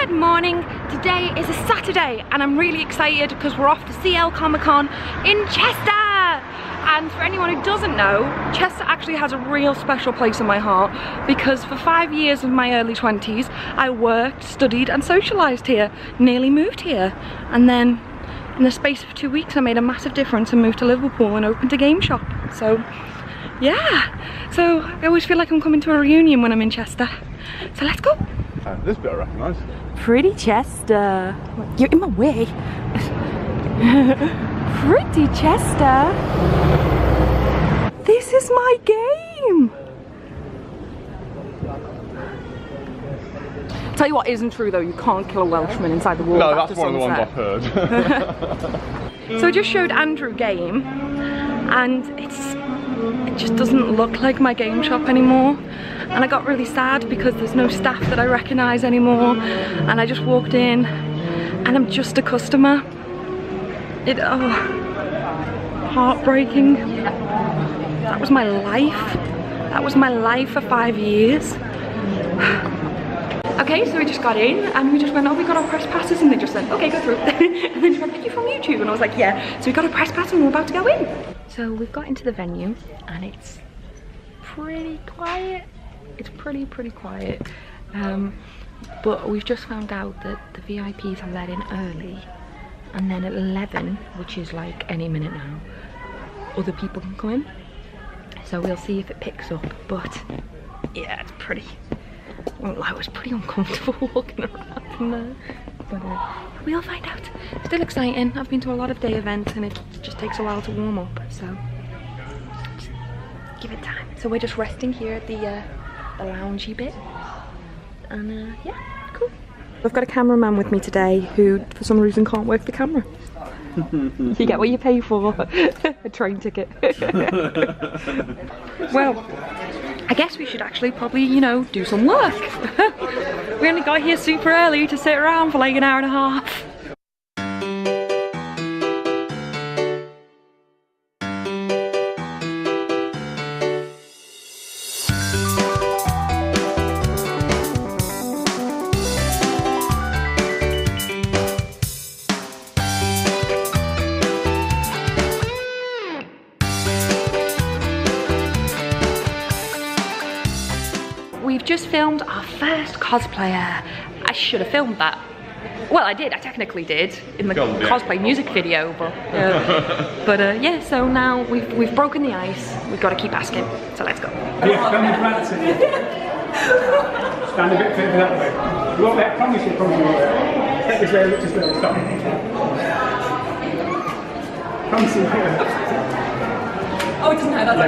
Good morning. Today is a Saturday and I'm really excited because we're off to CL Comic Con in Chester. And for anyone who doesn't know, Chester actually has a real special place in my heart because for 5 years of my early 20s I worked, studied and socialised here, nearly moved here, and then in the space of 2 weeks I made a massive difference and moved to Liverpool and opened a game shop. So yeah, so I always feel like I'm coming to a reunion when I'm in Chester. So let's go. This bit I recognise. Pretty Chester. You're in my way. Pretty Chester. This is my game. Tell you what isn't true though, you can't kill a Welshman inside the wall. No, that's one of the ones I've heard. So I just showed Andrew game and it just doesn't look like my game shop anymore. And I got really sad because there's no staff that I recognise anymore. And I just walked in and I'm just a customer. Oh, heartbreaking. That was my life. That was my life for 5 years. Okay, so we just got in and we just went, oh, we got our press passes, and they just said, okay, go through. And then she went, are you from YouTube? And I was like, yeah. So we got a press pass and we're about to go in. So we've got into the venue and it's pretty quiet. It's pretty quiet. But we've just found out that the VIPs are let in early, and then at 11, which is like any minute now, other people can come in. So we'll see if it picks up, but yeah, it's pretty, I won't lie, it was pretty uncomfortable walking around in there. But we'll find out. Still exciting. I've been to a lot of day events and it just takes a while to warm up, so just give it time. So we're just resting here at the loungy bit, and yeah, cool. I've got a cameraman with me today who for some reason can't work the camera. You get what you pay for. A train ticket. Well, I guess we should actually probably, you know, do some work. We only got here super early to sit around for like an hour and a half. We've just filmed our first cosplayer. I should have filmed that. Well, I did. I technically did in the cosplay music video, but yeah. So now we've broken the ice. We've got to keep asking. So let's go. Yeah, stand a bit further that way. You won't let promise you from take this way, just there. Stop. Promise you here. Oh, it doesn't hurt. That's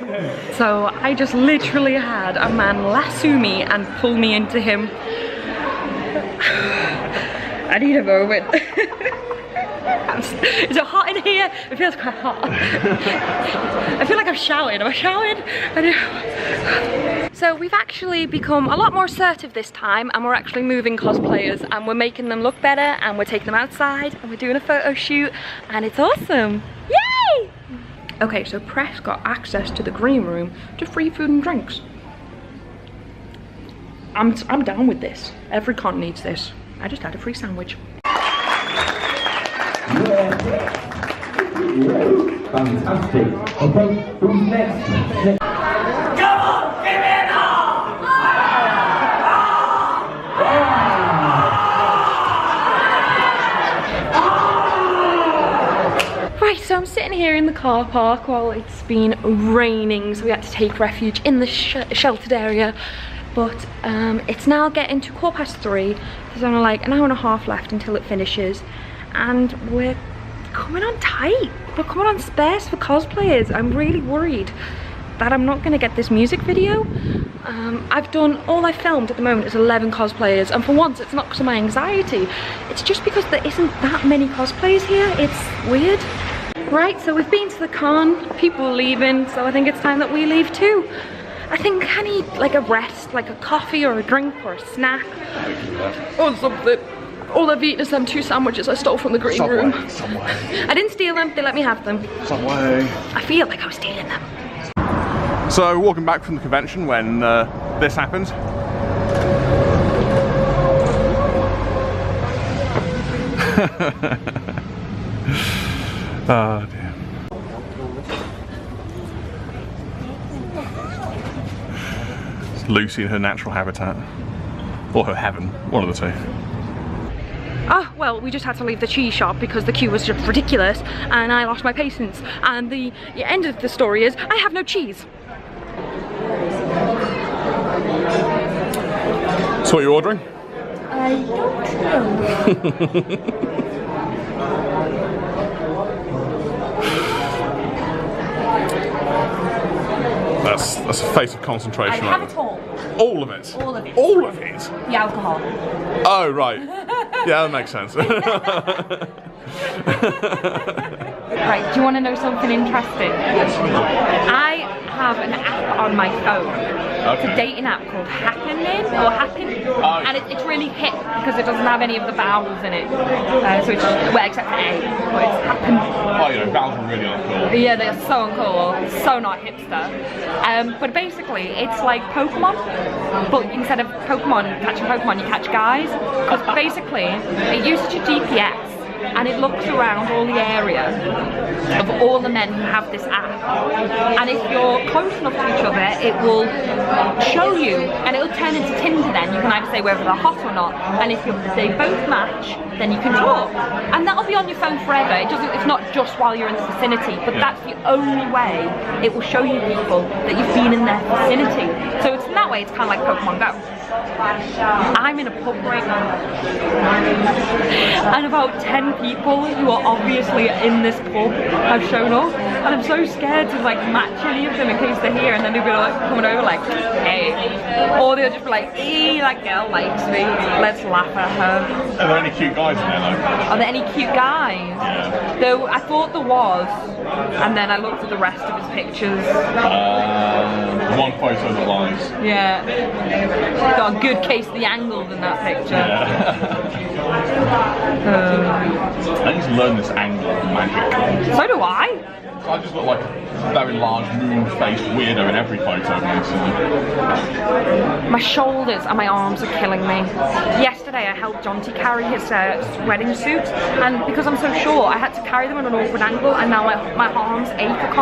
okay. So I just literally had a man lasso me and pull me into him. I need a moment. Is it hot in here? It feels quite hot. I feel like I'm shouting. Am I shouting? So we've actually become a lot more assertive this time, and we're actually moving cosplayers and we're making them look better, and we're taking them outside and we're doing a photo shoot, and it's awesome. Yay! Okay, so press got access to the green room to free food and drinks. I'm down with this. Every con needs this. I just had a free sandwich. Fantastic. Okay, who's next? Come on, give me an Right, so I'm sitting here in the car park while it's been raining, so we had to take refuge in the sheltered area. But it's now getting to 3:15. There's only like an hour and a half left until it finishes, and we're coming on tight. We're coming on sparse for cosplayers. I'm really worried that I'm not gonna get this music video. All I've filmed at the moment is 11 cosplayers, and for once it's not because of my anxiety. It's just because there isn't that many cosplayers here. It's weird. Right, so we've been to the con, people are leaving, so I think it's time that we leave too. I think I need like a rest, like a coffee or a drink or a snack or something. All I've eaten is them 2 sandwiches I stole from the green room. Subway. I didn't steal them, they let me have them. Subway. I feel like I was stealing them. So walking back from the convention when this happened. Oh dear. It's Lucy in her natural habitat. Or her heaven, one of the two. Ah, well, we just had to leave the cheese shop because the queue was just ridiculous and I lost my patience. And the end of the story is, I have no cheese. So what you're ordering? I don't know. That's a face of concentration. I have it all. All of it? All of it. All of it? The alcohol. Oh, right. Yeah, that makes sense. Right, do you want to know something interesting? I have an app on my phone. It's a dating app called Happen, and it's really hip because it doesn't have any of the vowels in it. So it's just, well, except for A, but it's Happen. Oh, you know, vowels are really uncool. Yeah, they're so uncool, so not hipster. But basically, it's like Pokemon, but instead of catching Pokemon, you catch guys. Because basically, it uses your GPS and it looks around all the area of all the men who have this app, and if you're close enough to each other it will show you, and it'll turn into Tinder then. You can either say whether they're hot or not, and if they both match then you can talk, and that'll be on your phone forever. It's not just while you're in the vicinity, but that's the only way it will show you people that you've been in their vicinity. So it's in that way it's kind of like Pokemon Go. I'm in a pub right now and about 10 people who are obviously in this pub have shown up, and I'm so scared to like match any of them in case they're here, and then they'll be like coming over like, hey, or they'll just be like, ee, that girl likes me, let's laugh at her. Are there any cute guys in there though? Are there any cute guys? Yeah. Though I thought there was, and then I looked at the rest of his pictures. The one photo that lies. Yeah. Got a good case of the angles in that picture. I need to learn this angle magic. So do I. I just look like a very large moon-faced weirdo in every photo recently. My shoulders and my arms are killing me. Yesterday I helped Jonty carry his wedding suit, and because I'm so short I had to carry them at an awkward angle, and now my arms ache. I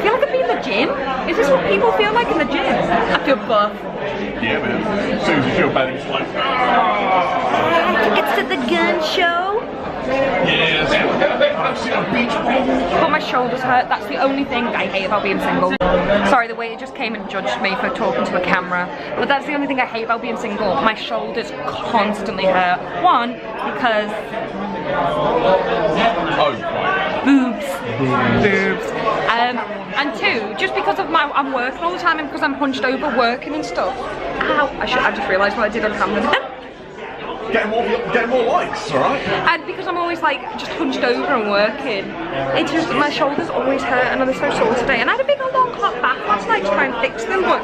feel like I've been in the gym. Is this what people feel like in the gym? I feel buff. Yeah, man. As soon as you feel better, it's like... It's at the gun show. Yes. But my shoulders hurt. That's the only thing I hate about being single. Sorry, the waiter just came and judged me for talking to a camera. But that's the only thing I hate about being single. My shoulders constantly hurt. One, because... Oh, right. Boobs. And two, just because of I'm working all the time and because I'm hunched over working and stuff. Ow! I just realised what I did on camera then. Get more likes, alright? And because I'm always like just hunched over and working, it's just my shoulders always hurt, and they're so sore today. And I had a big long hot bath last night to try and fix them, but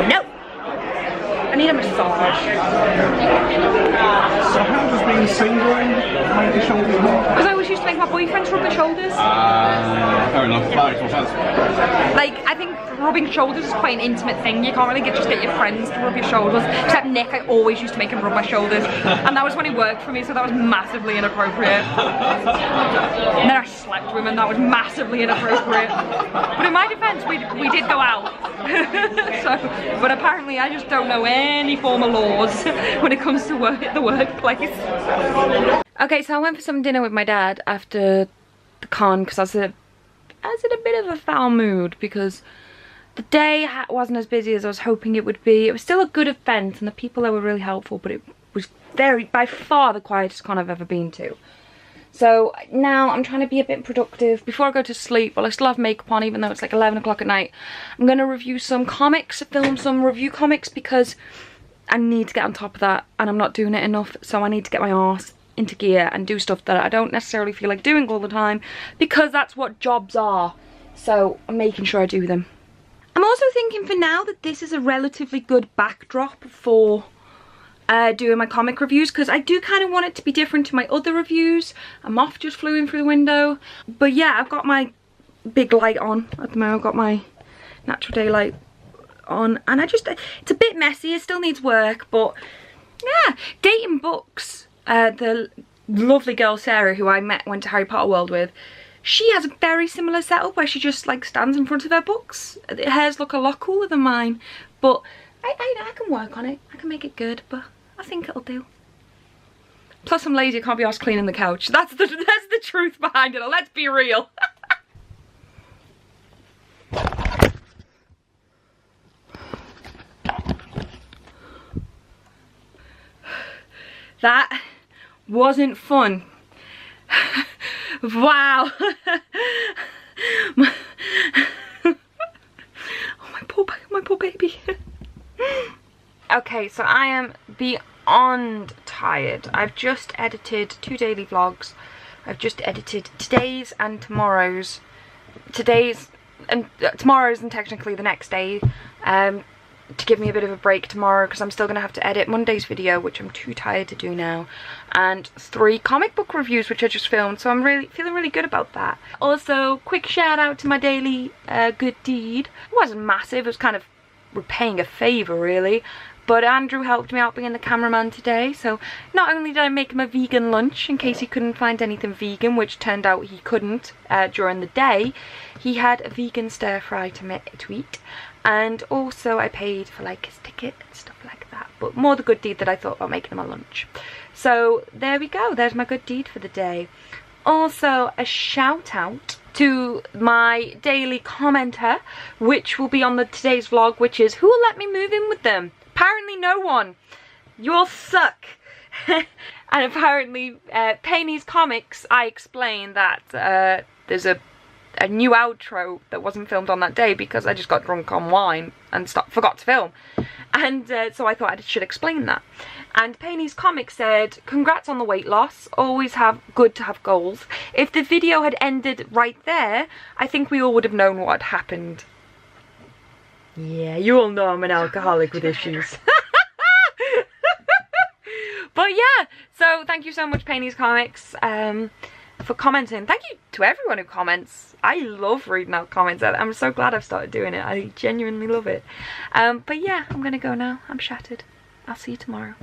no. I need a massage. So how does being single make your shoulders hurt? Because I always used to make my boyfriends rub my shoulders. Fair enough. That makes more sense. Like, I think rubbing shoulders is quite an intimate thing. You can't really just get your friends to rub your shoulders. Except Nick, I always used to make him rub my shoulders. And that was when he worked for me, so that was massively inappropriate. And then I slept with him, and that was massively inappropriate. But in my defense, we did go out. But apparently I just don't know any formal laws when it comes to work at the workplace. Okay, so I went for some dinner with my dad after the con because I was in a bit of a foul mood because the day wasn't as busy as I was hoping it would be. It was still a good event and the people there were really helpful, but it was by far the quietest con I've ever been to. So now I'm trying to be a bit productive before I go to sleep. Well, I still have makeup on even though it's like 11 o'clock at night. I'm going to review some comics, film some review comics because I need to get on top of that and I'm not doing it enough. So I need to get my arse into gear and do stuff that I don't necessarily feel like doing all the time because that's what jobs are. So I'm making sure I do them. I'm also thinking for now that this is a relatively good backdrop for doing my comic reviews because I do kind of want it to be different to my other reviews. A moth just flew in through the window. But yeah, I've got my big light on at the moment. I've got my natural daylight on and it's a bit messy. It still needs work, but yeah. Dating books, the lovely girl Sarah, who I went to Harry Potter World with, she has a very similar setup where she just like stands in front of her books. Hers look a lot cooler than mine, but I can work on it. I can make it good, but I think it'll do. Plus I'm lazy, I can't be arsed cleaning the couch. That's the truth behind it, let's be real. That wasn't fun. Wow. Oh, my poor baby. Okay, so I am beyond tired. I've just edited 2 daily vlogs. I've just edited today's and tomorrow's. Tomorrow's and technically the next day. To give me a bit of a break tomorrow, because I'm still going to have to edit Monday's video, which I'm too tired to do now, and 3 comic book reviews which I just filmed, so I'm feeling really good about that. Also, quick shout out to my daily good deed. It wasn't massive, it was kind of repaying a favour really, but Andrew helped me out being the cameraman today, so not only did I make him a vegan lunch in case he couldn't find anything vegan, which turned out he couldn't during the day, he had a vegan stir fry to eat. And also I paid for like his ticket and stuff like that. But more the good deed that I thought about making him a lunch. So there we go. There's my good deed for the day. Also a shout out to my daily commenter, which will be on today's vlog, which is who will let me move in with them? Apparently no one. You all suck. And apparently Penny's Comics, I explained that there's a new outro that wasn't filmed on that day because I just got drunk on wine and forgot to film, and so I thought I should explain that. And Penny's Comic said, congrats on the weight loss, always good to have goals. If the video had ended right there, I think we all would have known what had happened. Yeah, you all know I'm an alcoholic with issues. But yeah, so thank you so much Penny's Comics for commenting. Thank you to everyone who comments. I love reading out comments. I'm so glad I've started doing it. I genuinely love it. But yeah, I'm gonna go now. I'm shattered. I'll see you tomorrow.